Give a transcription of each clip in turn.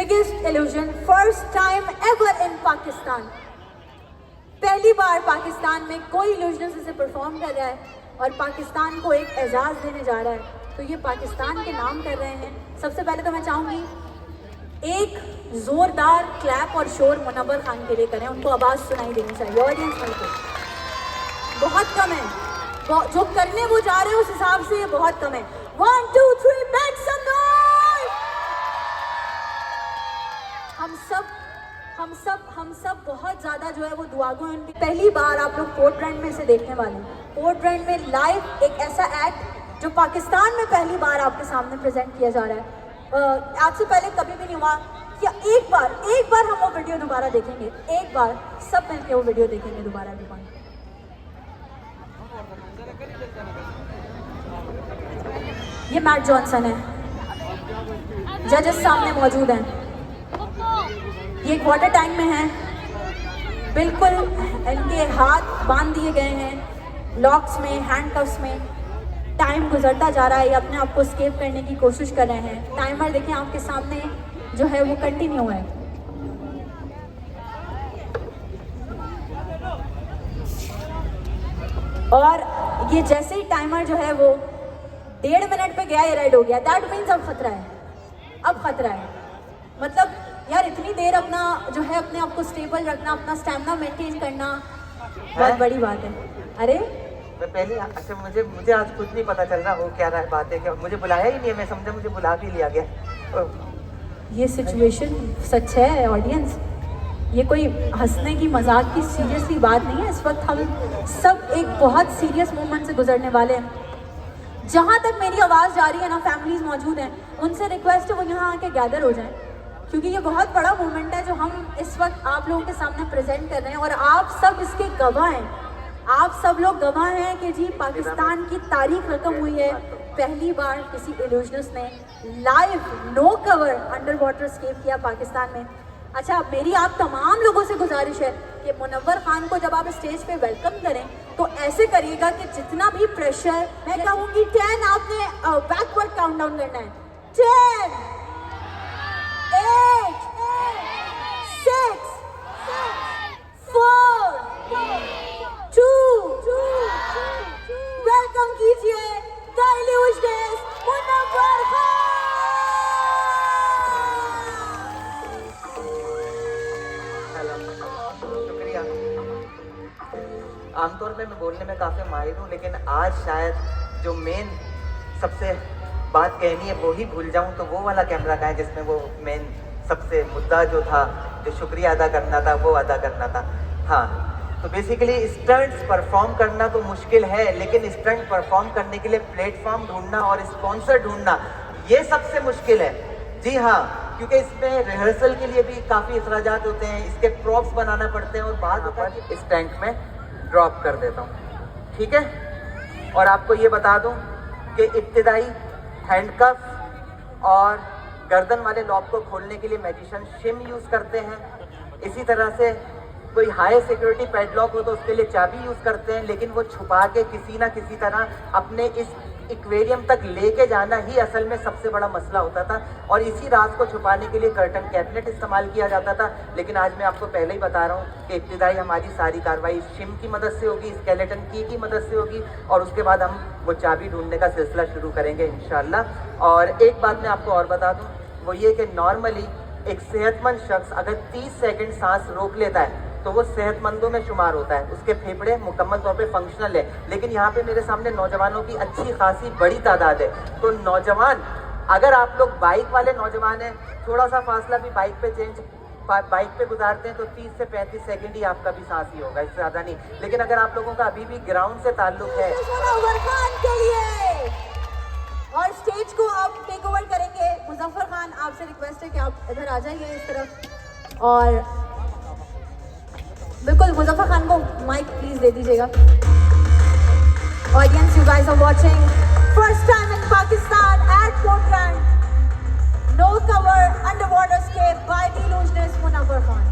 Biggest illusion, first time ever in Pakistan. पहली बार पाकिस्तान में कोई इल्यूजनिस्ट इसे परफॉर्म कर रहा है और पाकिस्तान को एक एजाज़ देने जा रहा है, तो ये पाकिस्तान के नाम कर रहे हैं। सबसे पहले तो मैं चाहूँगी एक ज़ोरदार क्लैप और शोर मुनव्वर खान के लिए करें, उनको आवाज़ सुनाई देनी चाहिए ऑडियंस में। तो बहुत कम है जो करने वो जा रहे हैं, उस हिसाब से ये बहुत कम है। 1 2 3 मेक सम नॉइज। हम सब बहुत ज़्यादा जो है वो दुआगो हैं उनकी। पहली बार आप लोग पोर्ट ब्रांड में इसे देखने वाले हैं। पोर्ट ब्रांड में लाइव एक ऐसा एक्ट जो पाकिस्तान में पहली बार आपके सामने प्रेजेंट किया जा रहा है। आज से पहले कभी भी नहीं हुआ। क्या एक बार हम वो वीडियो दोबारा देखेंगे, एक बार सब मिलकर वो वीडियो देखेंगे दोबारा। ये मैट जॉनसन है, जजेस सामने मौजूद हैं। ये क्वार्टर टाइम में है, बिल्कुल इनके हाथ बांध दिए गए हैं लॉक्स में, हैंडकफ्स में। टाइम गुजरता जा रहा है, ये अपने आप को एस्केप करने की कोशिश कर रहे हैं। टाइमर देखें आपके सामने जो है वो कंटिन्यू है। और ये जैसे ही टाइमर जो है वो 1.5 मिनट पे गया, ये रेड हो गया। दैट मीन्स अब खतरा है, अब खतरा है। मतलब यार इतनी देर अपना जो है अपने आप को स्टेबल रखना, अपना स्टैमिना मेंटेन करना बहुत बड़ी बात है। अरे मैं पहले अच्छा मुझे आज कुछ नहीं पता चल रहा हो क्या रहा है, बात है क्या, मुझे बुलाया ही नहीं है। मैं समझा मुझे बुला भी लिया गया। ये सिचुएशन सच है ऑडियंस, ये कोई हंसने की मजाक की सीरियसली बात नहीं है। इस वक्त हम सब एक बहुत सीरियस मोमेंट से गुजरने वाले हैं। जहाँ तक मेरी आवाज़ जा रही है ना, फैमिलीज मौजूद हैं, उनसे रिक्वेस्ट है वो यहाँ आके गैदर हो जाएं, क्योंकि ये बहुत बड़ा मोमेंट है जो हम इस वक्त आप लोगों के सामने प्रेजेंट कर रहे हैं। और आप सब इसके गवाह हैं, आप सब लोग गवाह हैं कि जी पाकिस्तान की तारीख रकम हुई है। पहली बार किसी इल्यूजनिस्ट ने live no cover under water escape किया पाकिस्तान में। अच्छा, मेरी आप तमाम लोगों से गुजारिश है कि मुनव्वर खान को जब आप स्टेज पे वेलकम करें तो ऐसे करिएगा कि जितना भी प्रेशर, मैं कहूँगी 10, आपने बैकवर्ड काउंटडाउन करना है। 10 8 6 4 2 वेलकम कीजिए द इल्यूजनिस्ट मुनव्वर खान। शुक्रिया। आमतौर पे मैं बोलने में काफ़ी माहिर हूँ, लेकिन आज शायद जो मेन सबसे बात कहनी है वो ही भूल जाऊँ, तो वो वाला कैमरा का है जिसमें वो मेन सबसे मुद्दा जो था, जो शुक्रिया अदा करना था, वो अदा करना था। हाँ, तो बेसिकली स्टंट्स परफॉर्म करना तो मुश्किल है, लेकिन स्टंट परफॉर्म करने के लिए प्लेटफॉर्म ढूंढना और स्पॉन्सर ढूंढना ये सबसे मुश्किल है। जी हाँ, क्योंकि इसमें रिहर्सल के लिए भी काफ़ी अखराजात होते हैं, इसके प्रॉप्स बनाना पड़ते हैं और बाद में इस टैंक में ड्रॉप कर देता हूँ। ठीक है, और आपको ये बता दूँ कि इब्तिदाई हैंडकफ और गर्दन वाले लॉक को खोलने के लिए मैजिशियन शिम यूज़ करते हैं। इसी तरह से कोई हाई सिक्योरिटी पैडलॉक हो तो उसके लिए चाबी यूज़ करते हैं, लेकिन वो छुपा के किसी ना किसी तरह अपने इस एक्वेरियम तक लेके जाना ही असल में सबसे बड़ा मसला होता था। और इसी राज को छुपाने के लिए कर्टन कैबिनेट इस्तेमाल किया जाता था। लेकिन आज मैं आपको पहले ही बता रहा हूँ कि इब्तिदाई हमारी सारी कार्रवाई शिम की मदद से होगी, स्केलेटन की मदद से होगी, और उसके बाद हम वो चाबी ढूंढने का सिलसिला शुरू करेंगे इंशाल्लाह। और एक बात मैं आपको और बता दूँ, वो ये कि नॉर्मली एक सेहतमंद शख्स अगर 30 सेकंड सांस रोक लेता है तो वो सेहतमंदों में शुमार होता है, उसके फेफड़े मुकम्मल तौर पे फंक्शनल है। लेकिन यहाँ पे मेरे सामने नौजवानों की अच्छी खासी बड़ी तादाद है। तो नौजवान, अगर आप लोग बाइक वाले नौजवान हैं, थोड़ा सा फासला भी बाइक पे गुजारते हैं तो 30 से 35 सेकंड ही आपका भी सांस ही होगा, इससे ज़्यादा नहीं। लेकिन अगर आप लोगों का अभी भी ग्राउंड से ताल्लुक है और स्टेज को आप टेक ओवर करेंगे, मुजफ्फर खान आपसे रिक्वेस्ट है कि आप इधर आ जाइए इस तरफ। और बिल्कुल मुजफ्फर खान को माइक प्लीज दे दीजिएगा। Audience, you guys are watching first time in Pakistan at port brand, no cover under water escape by the illusionist Munawar Khan.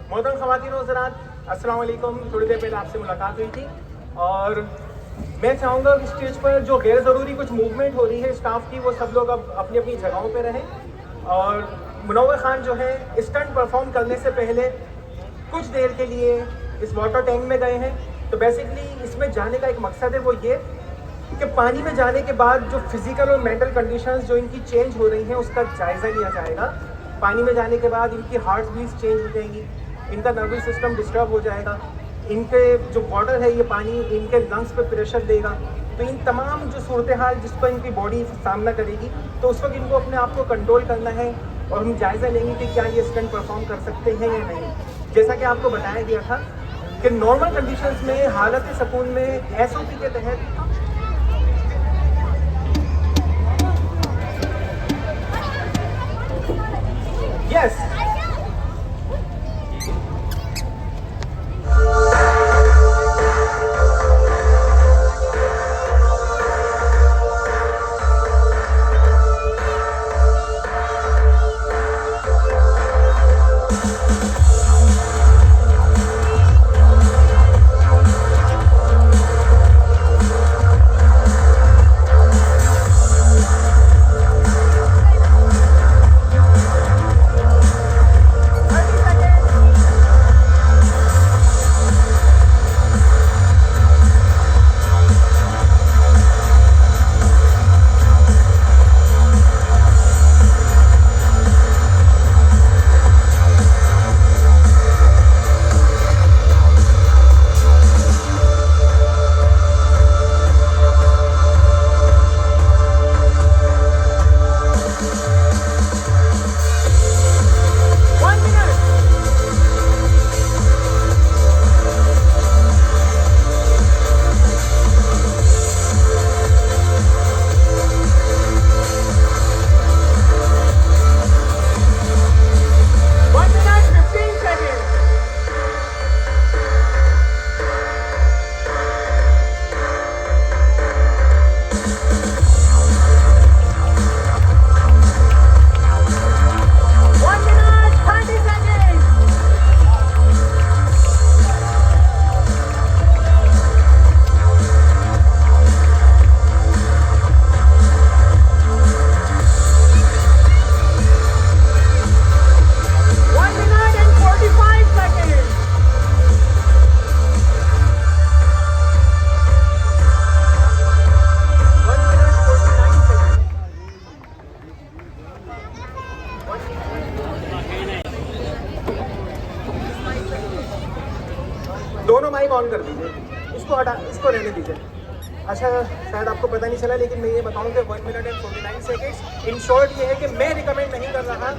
मोहतरम ख़वातीन और हज़रात, अस्सलाम वालेकुम। थोड़ी देर पहले आपसे मुलाकात हुई थी और मैं चाहूँगा कि स्टेज पर जो गैर ज़रूरी कुछ मूवमेंट हो रही है स्टाफ की, वो सब लोग अब अपनी अपनी जगहों पे रहें। और मुनव्वर खान जो है स्टंट परफॉर्म करने से पहले कुछ देर के लिए इस वाटर टैंक में गए हैं। तो बेसिकली इसमें जाने का एक मकसद है, वो ये कि पानी में जाने के बाद जो फिज़िकल और मेंटल कंडीशंस जो इनकी चेंज हो रही हैं उसका जायज़ा लिया जाएगा। पानी में जाने के बाद इनकी हार्ट बीट्स चेंज हो जाएंगी, इनका नर्वस सिस्टम डिस्टर्ब हो जाएगा, इनके जो वाटर है ये पानी इनके लंग्स पे प्रेशर देगा। तो इन तमाम जो सूरत हाल जिसको इनकी बॉडी सामना करेगी, तो उस वक्त इनको अपने आप को कंट्रोल करना है और हम जायज़ा लेंगे कि क्या ये स्टंट परफॉर्म कर सकते हैं या नहीं। जैसा कि आपको बताया गया था कि नॉर्मल कंडीशंस में हालत सकून में SOP के तहत यस दोनों माइक ऑन कर दीजिए, इसको रहने दीजिए। अच्छा, शायद आपको पता नहीं चला, लेकिन मैं ये बताऊं कि 1 minute and 49 seconds in short ये है कि मैं रिकमेंड नहीं कर रहा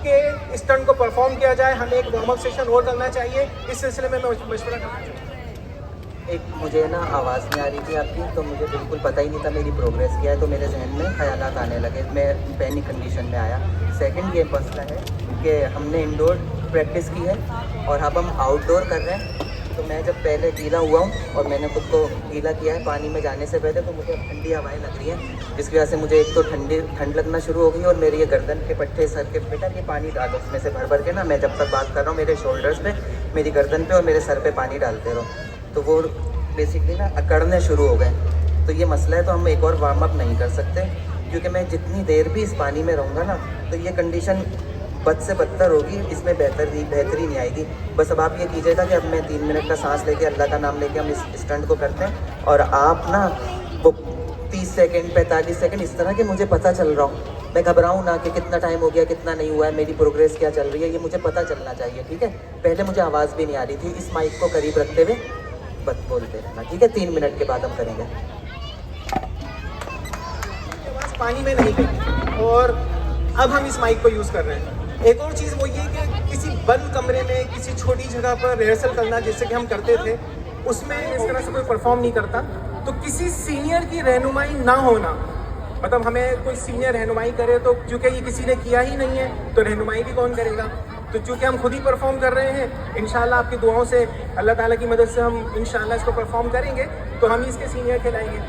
कि स्टंट को परफॉर्म किया जाए। हमें एक वार्म अप सेशन और करना चाहिए। इस सिलसिले में मैं मशवरा करना चाहूँगा। एक मुझे ना आवाज़ नहीं आ रही थी आपकी, तो मुझे बिल्कुल पता ही नहीं था मेरी प्रोग्रेस क्या है, तो मेरे जहन में ख्यालात आने लगे, मैं पैनिक कंडीशन में आया। सेकंड ये मसला है कि हमने इंडोर प्रैक्टिस की है और अब हम आउटडोर कर रहे हैं। तो मैं जब पहले गीला हुआ हूँ और मैंने खुद को गीला किया है पानी में जाने से पहले, तो मुझे अब ठंडी हवाएं लग रही हैं, जिसकी वजह से मुझे एक तो ठंड लगना शुरू हो गई और मेरे ये गर्दन के पट्टे, सर के, बेटा ये पानी डालो उसमें से भर भर के ना, मैं जब तक बात कर रहा हूँ मेरे शोल्डर्स पे, मेरी गर्दन पे और मेरे सर पे पानी डालते रहो, तो वो बेसिकली ना अकड़ने शुरू हो गए। तो ये मसला है, तो हम एक और वार्म अप नहीं कर सकते, क्योंकि मैं जितनी देर भी इस पानी में रहूँगा ना, तो ये कंडीशन बद से बदतर होगी, इसमें बेहतरी नहीं आएगी। बस अब आप ये कीजिएगा कि अब मैं 3 मिनट का सांस लेके अल्लाह का नाम लेके हम इस स्टंट को करते हैं, और आप ना वो 30 सेकंड 45 सेकंड इस तरह के मुझे पता चल रहा हूँ, मैं घबराऊँ ना कि कितना टाइम हो गया, कितना नहीं हुआ है, मेरी प्रोग्रेस क्या चल रही है, ये मुझे पता चलना चाहिए, ठीक है। पहले मुझे आवाज़ भी नहीं आ रही थी, इस माइक को करीब रखते हुए बस बोलते रहना, ठीक है। 3 मिनट के बाद हम करेंगे। पानी में नहीं गई और अब हम इस माइक को यूज़ कर रहे हैं। एक और चीज़ वो ये कि किसी बंद कमरे में किसी छोटी जगह पर रिहर्सल करना, जैसे कि हम करते थे, उसमें इस तरह से कोई परफॉर्म नहीं करता। तो किसी सीनियर की रहनुमाई ना होना, मतलब हमें कोई सीनियर रहनुमाई करे, तो चूँकि ये किसी ने किया ही नहीं है तो रहनुमाई भी कौन करेगा। तो चूँकि हम खुद ही परफॉर्म कर रहे हैं, इंशाल्लाह आपकी दुआओं से, अल्लाह ताला की मदद से हम इंशाल्लाह इसको परफॉर्म करेंगे, तो हम ही इसके सीनियर कहलाएंगे।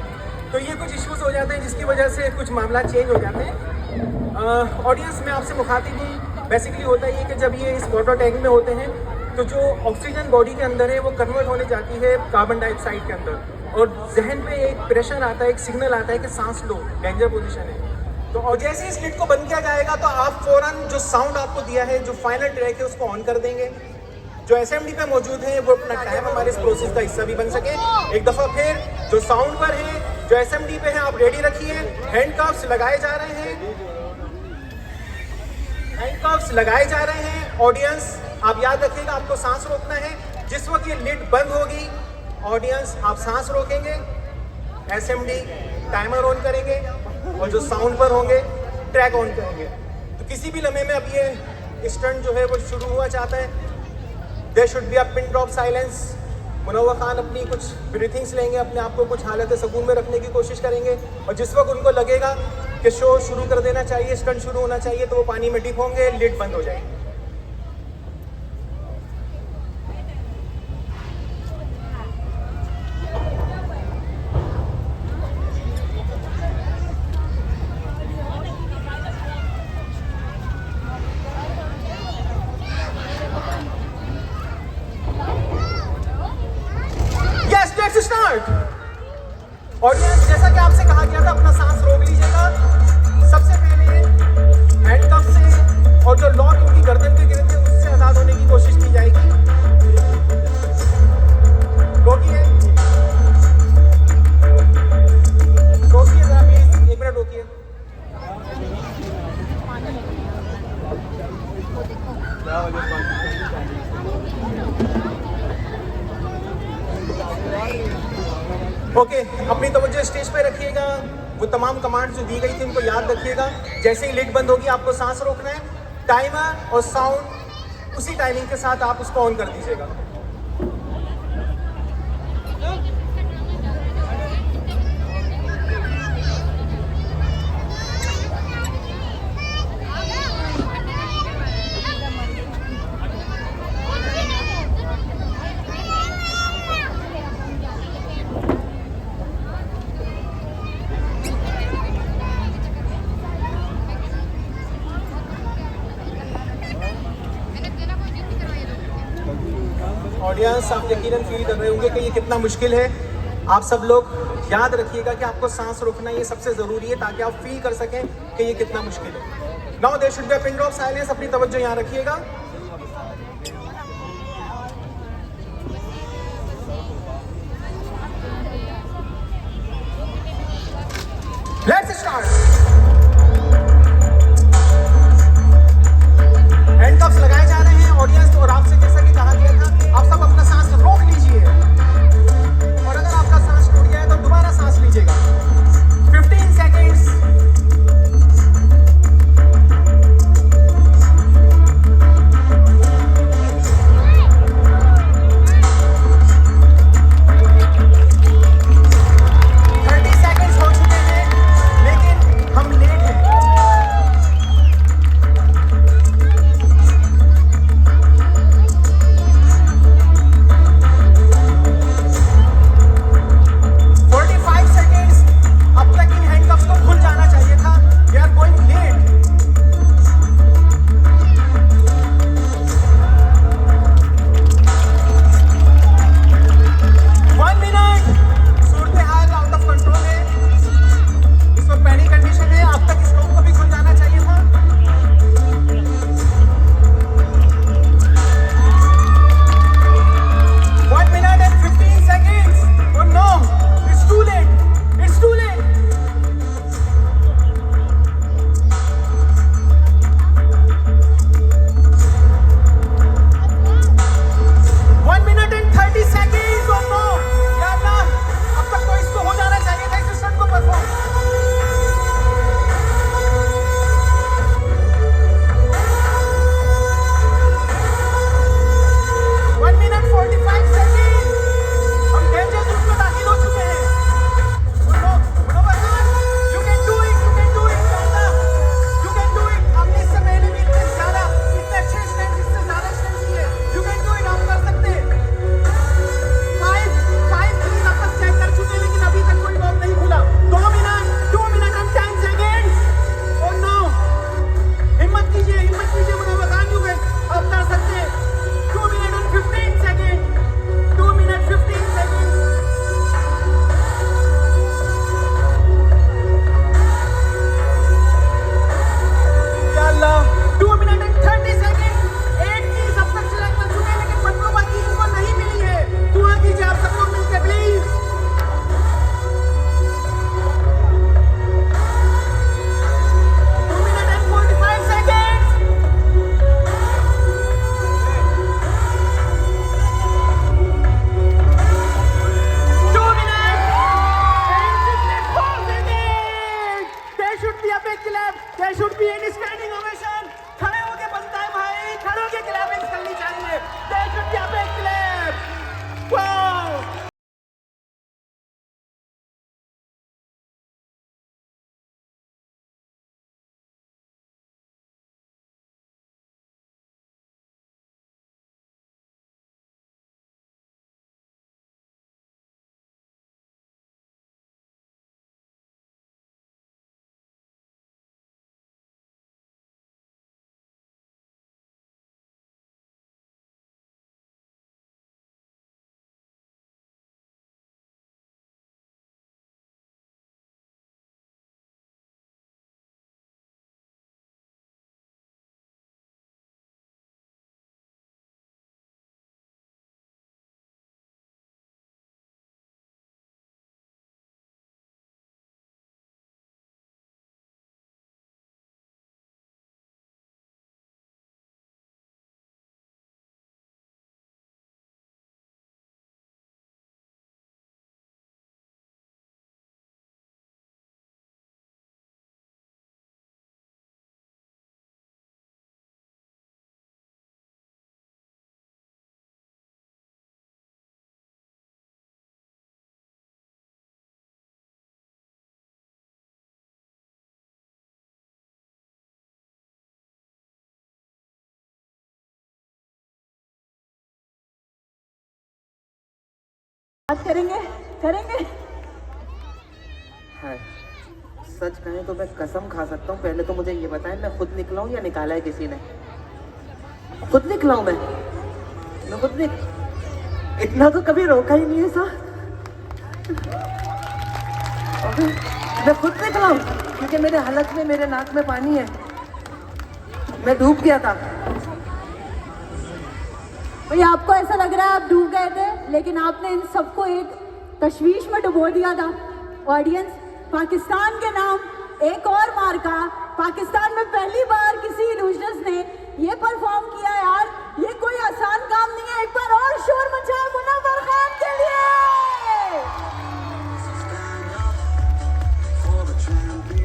तो ये कुछ इश्यूज़ हो जाते हैं जिसकी वजह से कुछ मामला चेंज हो जाते हैं। ऑडियंस में आपसे मुखातिब हूँ। बेसिकली होता ये कि जब ये इस वाटर टैंक में होते हैं तो जो ऑक्सीजन बॉडी के अंदर है वो कन्वर्ट होने जाती है कार्बन डाइऑक्साइड के अंदर, और जहन पे एक प्रेशर आता है, एक सिग्नल आता है कि सांस लो, डेंजर पोजीशन है। तो और जैसे ही स्लिट को बंद किया जाएगा तो आप फौरन जो साउंड आपको दिया है, जो फाइनल ट्रैक है, उसको ऑन कर देंगे। जो एसएमडी पे मौजूद है वो अपना टाइम हमारे इस प्रोसेस का हिस्सा भी बन सके। एक दफ़ा फिर जो साउंड पर है, जो एसएमडी पे है, आप रेडी रखिए। हैंडकफ्स लगाए जा रहे हैं, हैंडकफ्स लगाए जा रहे हैं। ऑडियंस आप याद रखिएगा, आपको सांस रोकना है। जिस वक्त ये लिड बंद होगी, ऑडियंस आप सांस रोकेंगे, एसएमडी टाइमर ऑन करेंगे, और जो साउंड पर होंगे ट्रैक ऑन करेंगे। तो किसी भी लम्हे में अब ये स्टंट जो है वो शुरू हुआ चाहता है। There should be a pin drop silence. Munawar Khan अपनी कुछ ब्रीथिंग्स लेंगे, अपने आप को कुछ हालत सुकून में रखने की कोशिश करेंगे, और जिस वक्त उनको लगेगा कि शो शुरू कर देना चाहिए, स्टंट शुरू होना चाहिए, तो वो पानी में डिप होंगे, लिड बंद हो जाएगी। ऑडियंस, जैसा कि आपसे कहा गया था, अपना सांस रोक लीजिएगा। सबसे पहले हैंडकफ से और जो लॉक इनकी गर्दन पे गिरे थे उससे आजाद होने की कोशिश की जाएगी। रोकिए, रोकिए जरा प्लीज, 1 मिनट रोकिए। ओके, अपनी तवज्जो स्टेज पे रखिएगा। वो तमाम कमांड्स जो दी गई थी उनको याद रखिएगा। जैसे ही लिड बंद होगी आपको सांस रोकना है। टाइमर और साउंड उसी टाइमिंग के साथ आप उसको ऑन कर दीजिएगा। ऑडियंस, आप यकीनन फील कर रहे होंगे कि ये कितना मुश्किल है। आप सब लोग याद रखिएगा कि आपको सांस रोकना ये सबसे ज़रूरी है, ताकि आप फील कर सकें कि ये कितना मुश्किल है। Now there should be a pin drop silence. अपनी तवज्जो यहाँ रखिएगा। Let's start. हैंडकफ्स लगाए जा रहे हैं ऑडियंस, और आपसे जैसा कि कहा गया था, आप सब अपना सांस रोक लीजिए, और अगर आपका सांस टूट गया है तो दोबारा सांस लीजिएगा। 15 सेकेंड्स। बात करेंगे करेंगे। है सच कहें तो मैं कसम खा सकता हूँ, पहले तो मुझे ये बताएं मैं खुद निकला हूँ या निकाला है किसी ने? खुद निकला हूँ मैं खुद इतना तो कभी रोका ही नहीं है सर। मैं खुद निकला हूँ क्योंकि मेरे हलक में, मेरे नाक में पानी है, मैं डूब गया था। भाई आपको ऐसा लग रहा है आप डूब गए थे, लेकिन आपने इन सबको एक तशवीश में डुबो दिया था। ऑडियंस, पाकिस्तान के नाम एक और मार्का, पाकिस्तान में पहली बार किसी इल्यूशनिस्ट ने ये परफॉर्म किया यार, ये कोई आसान काम नहीं है। एक बार और शोर मचाए मुनव्वर खान के लिए।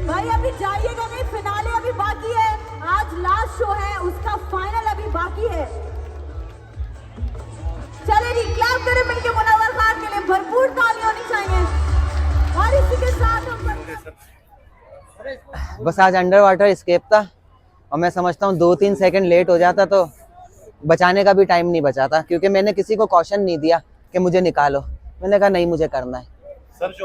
भाई अभी जाइएगा नहीं, फिनाले अभी बाकी है, आज लास्ट शो है, उसका फाइनल अभी बाकी है। चले जी, क्लैप करें मिलके मुनव्वर खान के लिए, भरपूर ताली होनी चाहिए। और इसी के साथ हम बस आज अंडर वाटर स्केप था और मैं समझता हूँ 2-3 सेकंड लेट हो जाता तो बचाने का भी टाइम नहीं बचा था, क्योंकि मैंने किसी को कॉशन नहीं दिया कि मुझे निकालो, मैंने कहा नहीं मुझे करना है। सर जो